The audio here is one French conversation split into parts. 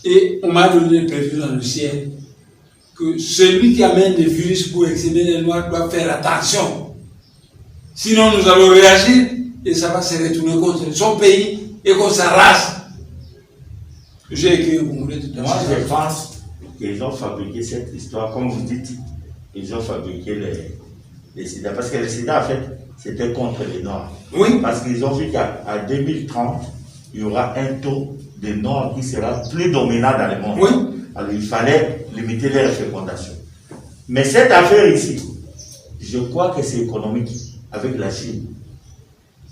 Et on m'a donné prévu dans le ciel que celui qui amène des virus pour exprimer les Noirs doit faire attention. Sinon, nous allons réagir et ça va se retourner contre son pays et contre sa race. J'ai écrit au Congolais tout à l'heure. Moi, je pense qu'ils ont fabriqué cette histoire, comme vous dites, ils ont fabriqué les sida. Parce que le sida, en fait, c'était contre les Noirs. Oui. Parce qu'ils ont vu qu'à 2030, il y aura un taux de Noirs qui sera plus dominant dans le monde. Oui. Alors, il fallait limiter leur fécondation. Mais cette affaire ici, je crois que c'est économique avec la Chine.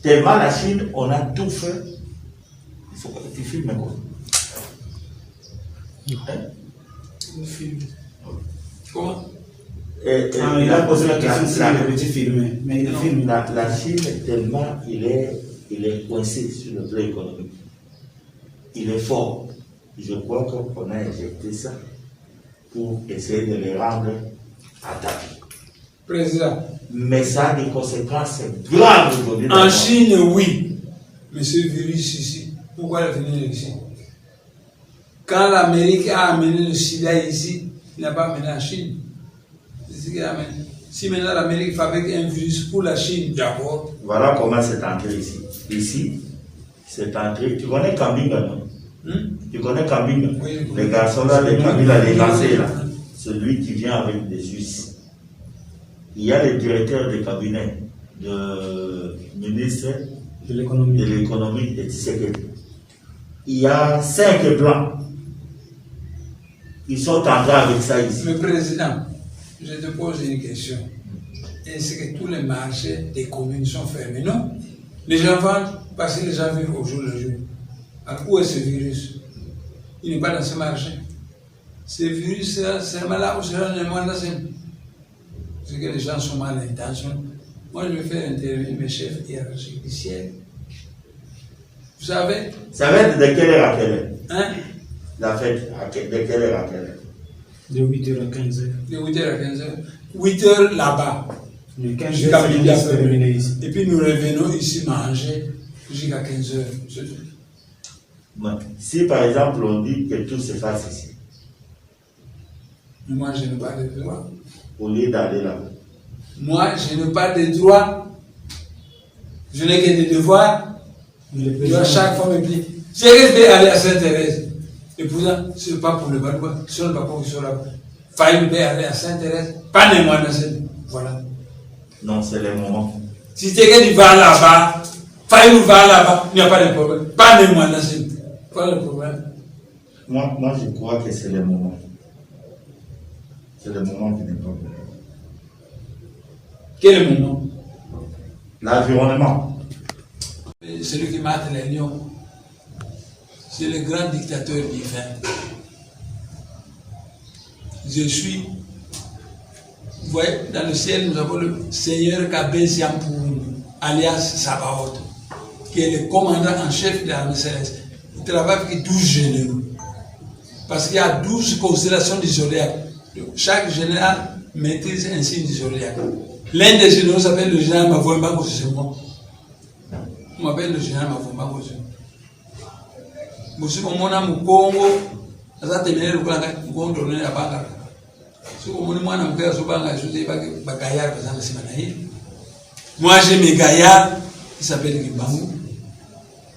Tellement la Chine, on a tout fait. Il faut que tu filmes quoi. Un film. Comment? Il a posé la question si le petit filmé. Mais il filme. La Chine, tellement il est coincé sur le plan économique. Il est fort. Je crois qu'on a injecté ça pour essayer de les rendre à tapis. Président. Mais ça a des conséquences graves aujourd'hui. En Chine, oui. Mais ce virus ici, pourquoi il est venu ici? Quand l'Amérique a amené le sida ici, il n'a pas amené en Chine. C'est ce qu'il a amené. Si maintenant l'Amérique fabrique un virus pour la Chine, d'accord. Voilà comment c'est entré ici. Ici, c'est entré. Tu connais Kambinga, non? Tu connais Kambinga? Oui. Les garçons là, les Kambinga, les lancés là. Celui qui vient avec des Suisses. Il y a le directeur de cabinet de ministre De l'économie. de l'économie de Tshisekedi. Il y a 5 blancs. Ils sont entrés avec ça ici. Le président, je te pose une question. Est-ce que tous les marchés des communes sont fermés? Non. Les gens vendent parce que les gens vivent au jour le jour. Alors, où est ce virus? Il n'est pas dans ce marché. Ce virus, c'est seulement là où c'est dans le monde. C'est que les gens sont mal intentionnés. Moi, je vais faire intervenir mes chefs hiérarchiques du ciel. Vous savez? Ça va être de quelle heure à quelle heure? Hein? La fête, de quelle heure à quelle heure? De 8h à 15h. De 8h à 15h. 8h là-bas. Le 15h, Jusqu'à c'est midi terminé ici. Et puis nous revenons ici manger jusqu'à 15h. Si par exemple on dit que tout se fasse ici, Moi, je n'ai pas de droit. au lieu d'aller là-bas, Moi, je n'ai pas de droit. Je n'ai que des devoirs. Le Je dois chaque fois me dire, c'est que je vais aller à Sainte-Thérèse. Et pourtant, ce n'est pas pour le Balboa, c'est le papa qui sont là. Faille me aller à Sainte-Thérèse, pas de moi dans cette. Voilà. non, c'est le moment. Si c'est que tu vas là-bas, faille nous va là-bas, il n'y a pas de problème. Pas de moi dans cette. Pas de problème. Moi, je crois que c'est le moment. C'est le moment qui n'est pas bon. Quel moment? L'environnement. Celui qui mate les lions, c'est le grand dictateur divin. Je suis, vous voyez, dans le ciel, nous avons le Seigneur Kabé Siampour, alias Sabaoth, qui est le commandant en chef de l'armée céleste. Il travaille avec 12 généraux. Parce qu'il y a 12 constellations du zodiaque. Chaque général maîtrise un signe du zodiaque. L'un des généraux s'appelle le général Mavouemba Kosisemo. On m'appelle le général Mavouemba Kosisemo. Monsieur Momona Mukongo, ça terminé le plan Mukongo donné à Banga. Si vous voulez, moi, je Banga, je dis Bagayar, par exemple, c'est moi, j'ai mes gaillards, qui s'appellent Gibangou,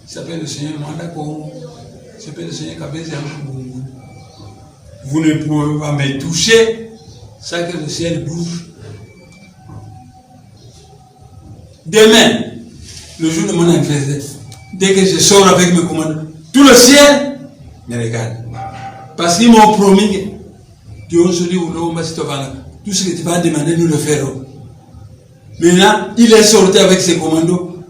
qui s'appelle le Seigneur Manda Kongo, qui s'appelle le Seigneur Kabé Siampour. Vous ne pouvez pas me toucher sans que le ciel bouge. Demain, le jour de mon anniversaire, dès que je sors avec mes commandes, tout le ciel me regarde. Parce qu'ils m'ont promis que tout ce que tu vas demander, nous le ferons. Maintenant, il est sorti avec ses commandos.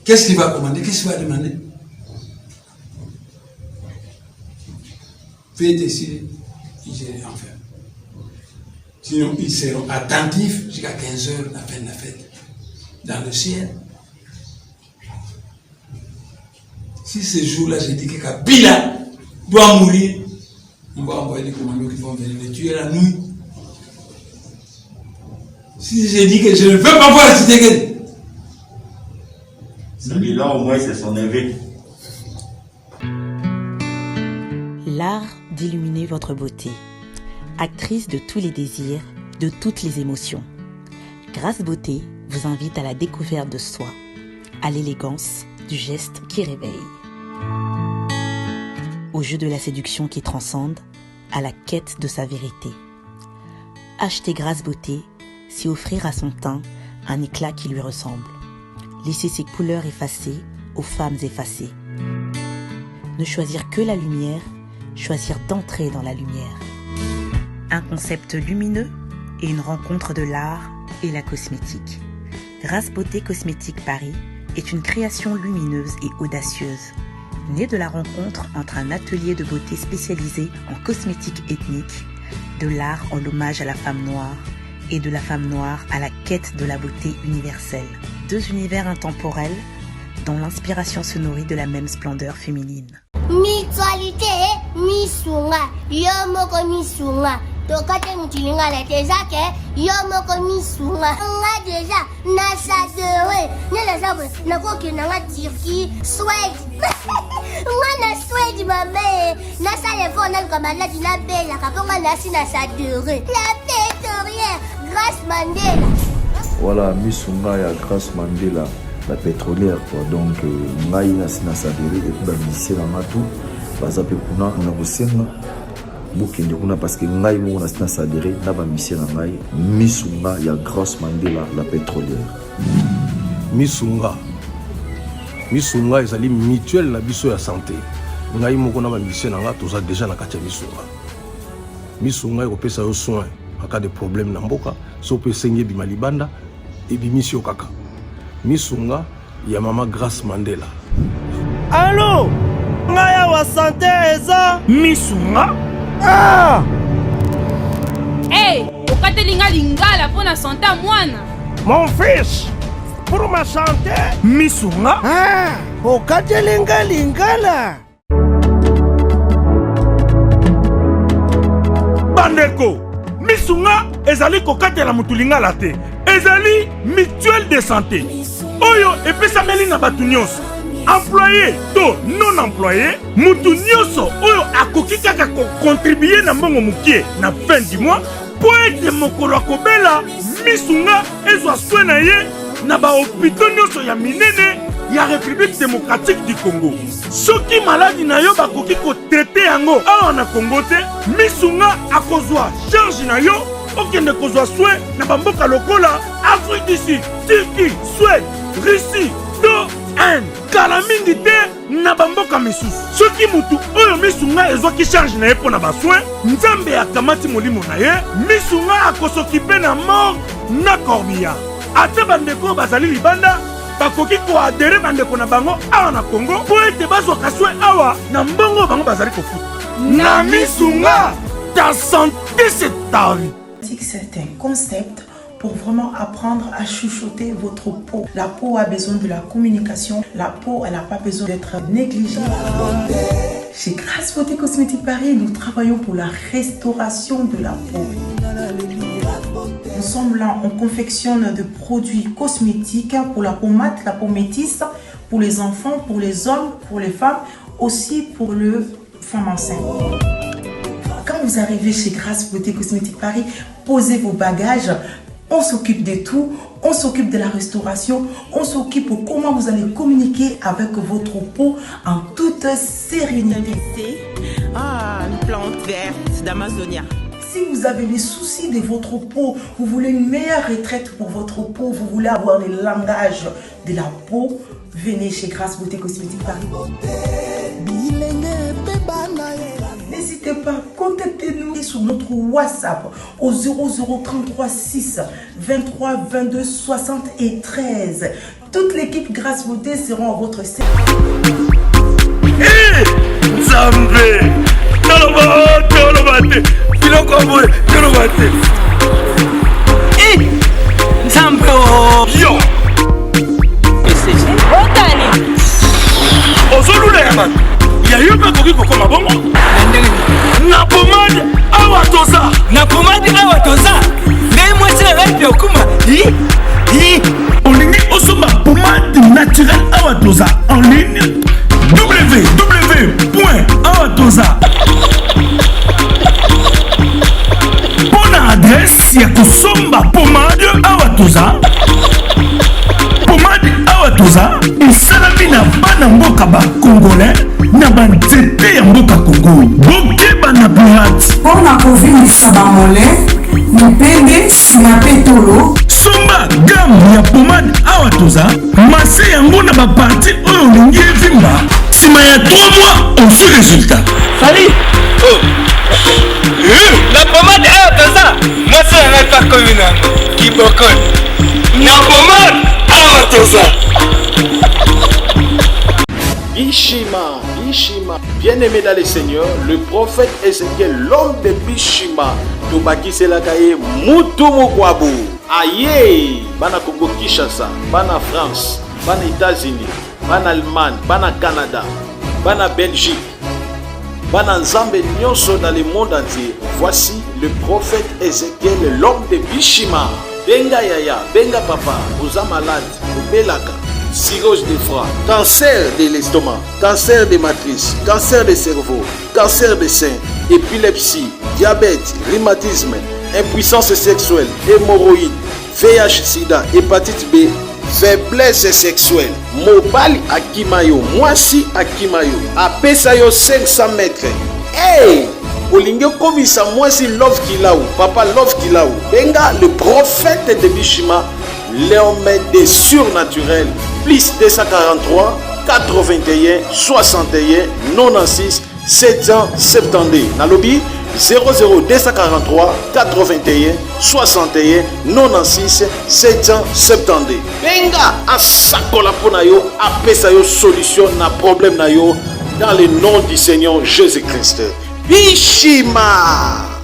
Qu'est-ce qu'il va commander? Qu'est-ce qu'il va demander? Faites décider, ils iront en faire. Sinon, ils seront attentifs jusqu'à 15h, la fin de la fête. Dans le ciel. Si ce jour-là, j'ai dit que Kabila doit mourir, on va envoyer des commandos qui vont venir le tuer la nuit. Si j'ai dit que je ne veux pas voir la cité, Celui-là, au moins, c'est son évêque. L'art d'illuminer votre beauté. Actrice de tous les désirs, de toutes les émotions. Grâce Beauté vous invite à la découverte de soi, à l'élégance du geste qui réveille. Au jeu de la séduction qui transcende, à la quête de sa vérité. Acheter Grâce Beauté, c'est offrir à son teint un éclat qui lui ressemble. Laisser ses couleurs effacées aux femmes effacées. Ne choisir que la lumière, choisir d'entrer dans la lumière. Un concept lumineux et une rencontre de l'art et la cosmétique. Grâce Beauté Cosmétique Paris est une création lumineuse et audacieuse, née de la rencontre entre un atelier de beauté spécialisé en cosmétique ethnique, de l'art en hommage à la femme noire et de la femme noire à la quête de la beauté universelle. Deux univers intemporels dont l'inspiration se nourrit de la même splendeur féminine. Mutualité, misunga, yomoko misunga. Tokate mutilinga la tezake, yomoko misunga. Nga deja, nasa dewe. Nela sabe, nakoki nanga Turquie, Suède. Nga na Suède mame. Nasa lefo na kamala dina bella, kaponga nasi nasa dewe. La pétrolière, Grâce Mandela. Voilà, misunga ya Grâce Mandela. La pétrolière quoi, donc ngai na sadere et puis bamisé na matu baza pe kuna na bosenga bokende kuna parce que ngai mo na sadere na bamisé na ngai misunga ya Grâce Mandela la pétrolière. Misunga ezali mutuelle na biso ya santé. Ngai moko na bamisé na nga toza déjà na kati ya misunga ekopesa yo soin en cas de problème na mboka so pe senye bima libanda et bimisio kaka. Misunga ya mama Grâce Mandela. Allô? Ngaya wa santé eza misunga? Ah! Hey, okatelinga lingala pour la santé mwana. Mon fils, pour ma santé, misunga? Ah! Okatelinga lingala. Bandeko, misunga ezali kokatela mutulingala te. Ezali mutuelle de santé. Oyo epesameli na batu nyonso. Employé to non employé, mutu nyonso oyo akoki kaka contribuer na mbongo mukie na fin du mois po ete mokolo akobela misunga ezwa soin na ye na ba hôpitaux nyonso ya minene ya République démocratique du Congo. Soki maladi na yo bakoki ko traiter yango awa na Congo te, misunga akozwa charge na yo okende kozwa soin na bamboka lokola Afrique du Sud, Turquie, Suède, Russie, to Inde. Kala mingi te na bamboka misusu. Soki mutu oyo misunga ezwaki charge na ye mpo na basoin, nzambe akamati molimo na ye, misunga akosokipe na mort na corbillard. Ate bandeko bazali libanda bakoki koadere bandeko na bango awa na Congo po ete bazwaka soin awa na mbongo bango bazali kofuta. Na misunga, ta santé c'est ta vie. C'est un concept pour vraiment apprendre à chuchoter votre peau. La peau a besoin de la communication. La peau, elle n'a pas besoin d'être négligée. Chez Grâce Beauté Cosmétique Paris, nous travaillons pour la restauration de la peau. Nous sommes là, on confectionne des produits cosmétiques pour la peau mate, la peau métisse, pour les enfants, pour les hommes, pour les femmes, aussi pour les femmes enceintes. Quand vous arrivez chez Grâce Beauté Cosmétique Paris, posez vos bagages. On s'occupe de tout, on s'occupe de la restauration, on s'occupe de comment vous allez communiquer avec votre peau en toute sérénité. Ah, une plante verte d'Amazonia. Si vous avez des soucis de votre peau, vous voulez une meilleure retraite pour votre peau, vous voulez avoir le langage de la peau, venez chez Grâce Beauté Cosmétique Paris. N'hésitez pas, contactez-nous sur notre WhatsApp au 0033 6 23 22 73. Toute l'équipe Grâce Beauté sera à votre service. Hey, Zambé, yo. Ya yo pa koki kokoma bongo na pomade awa toza mais moi c'est la vie okuma olingi osoma pomade naturelle awa toza en ligne www.awatoza mpasi ya kosomba pomade awa toza pomade awa toza esalami na bana mboka bakongolais na banzete ya mboka kongo bokeba na pirate mpona kovimisa bamole mipende nsima mpe tolo somba gamme ya pomade awa toza mase yango na baparti oyo olingi evimba nsima ya 3 mois osu résultat sali na pomade awa toza mwasi yanga epakomi nango kibokoni na pomade awa toza Bishima, Bishima, bien-aimé dans le Seigneur, le prophète Ézéchiel, l'homme de Bishima, Tobaki Selakaye, Moutoumou Kwabu, Aïe, Bana Congo Kinshasa, Bana France, Bana États-Unis, Bana Allemagne, Bana Canada, Bana Belgique, Bana Nzambe Nyonso dans le monde entier. Voici le prophète Ézéchiel, l'homme de Bishima. Benga Yaya, Benga Papa, vous êtes malade, Belaka. Cirrhose de foie, cancer de l'estomac, cancer de matrice, cancer de cerveau, cancer de sein, épilepsie, diabète, rhumatisme, impuissance sexuelle, hémorroïdes, VIH, sida, hépatite B, faiblesse sexuelle, mobali akimayo, mwasi akimayo, apesayo 500 mètres. Hey! Olinge komisa mwasi love kilaou, papa love kilaou. Benga le prophète de Bishima, l'homme des surnaturels. Plus 243 81 61 96 772. Nalobi 00243 81 61 96 772. Benga asakola pona yo apesa yo solution na problème na yo dans le nom du Seigneur Jésus-Christ. Bishima.